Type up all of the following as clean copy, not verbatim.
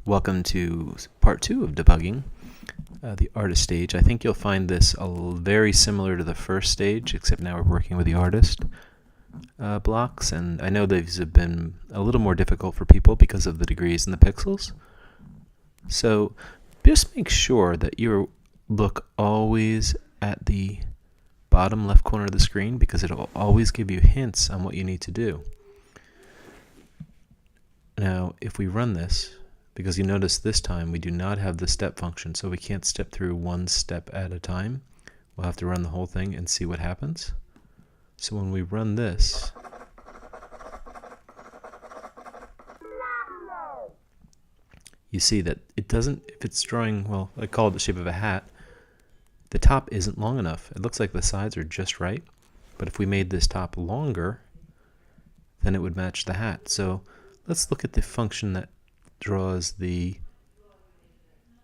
Welcome to part 2 of debugging, the artist stage. I think you'll find this very similar to the first stage, except now we're working with the artist blocks, and I know these have been a little more difficult for people because of the degrees and the pixels. So just make sure that you look always at the bottom left corner of the screen, because it'll always give you hints on what you need to do. Now, if we run this, because you notice this time we do not have the step function, so we can't step through one step at a time. We'll have to run the whole thing and see what happens. So when we run this, you see that it doesn't, if it's drawing, well, I call it the shape of a hat, the top isn't long enough. It looks like the sides are just right, but if we made this top longer, then it would match the hat. So let's look at the function that draws the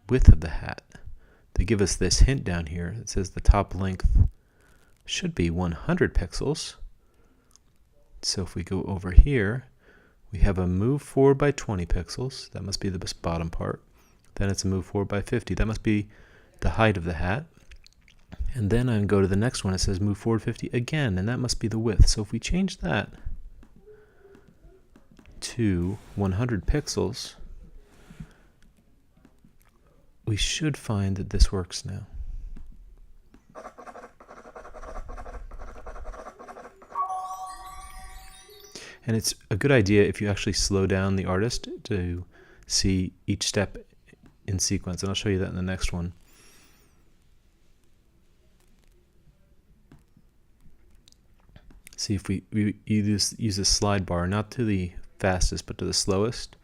width of the hat. They give us this hint down here. It says the top length should be 100 pixels. So if we go over here, we have a move forward by 20 pixels. That must be the bottom part. Then it's a move forward by 50. That must be the height of the hat. And then I go to the next one. It says move forward 50 again, and that must be the width. So if we change that to 100 pixels, we should find that this works now. And it's a good idea if you actually slow down the artist to see each step in sequence, and I'll show you that in the next one. See, if we use a slide bar, not to the fastest but to the slowest,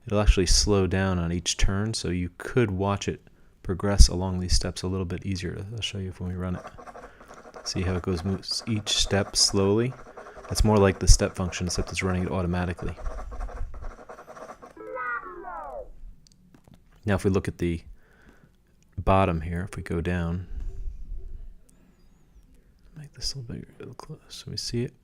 it'll actually slow down on each turn, so you could watch it progress along these steps a little bit easier. I'll show you when we run it. See how it moves each step slowly? It's more like the step function, except it's running it automatically. Now if we look at the bottom here, if we go down, make this a little bigger, a little close so we see it.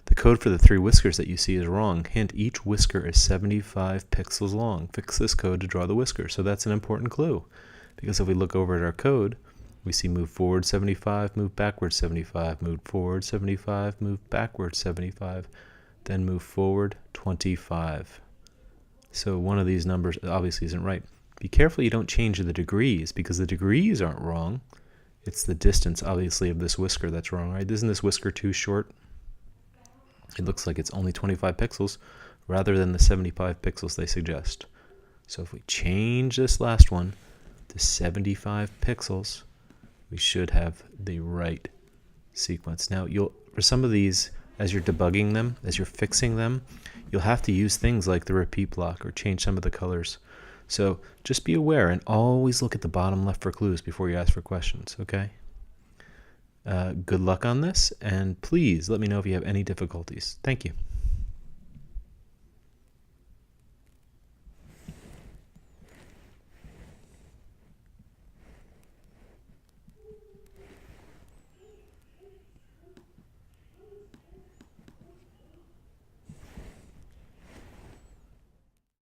The code for the 3 whiskers that you see is wrong. Hint, each whisker is 75 pixels long. Fix this code to draw the whisker. So that's an important clue, because if we look over at our code, we see move forward 75, move backward 75, move forward 75, move backward 75, then move forward 25. So one of these numbers obviously isn't right. Be careful you don't change the degrees, because the degrees aren't wrong. It's the distance, obviously, of this whisker that's wrong, right? Isn't this whisker too short? It looks like it's only 25 pixels rather than the 75 pixels they suggest. So if we change this last one to 75 pixels, we should have the right sequence. Now, for some of these, as you're debugging them, as you're fixing them, you'll have to use things like the repeat block or change some of the colors. So just be aware and always look at the bottom left for clues before you ask for questions, okay? Good luck on this, and please let me know if you have any difficulties. Thank you.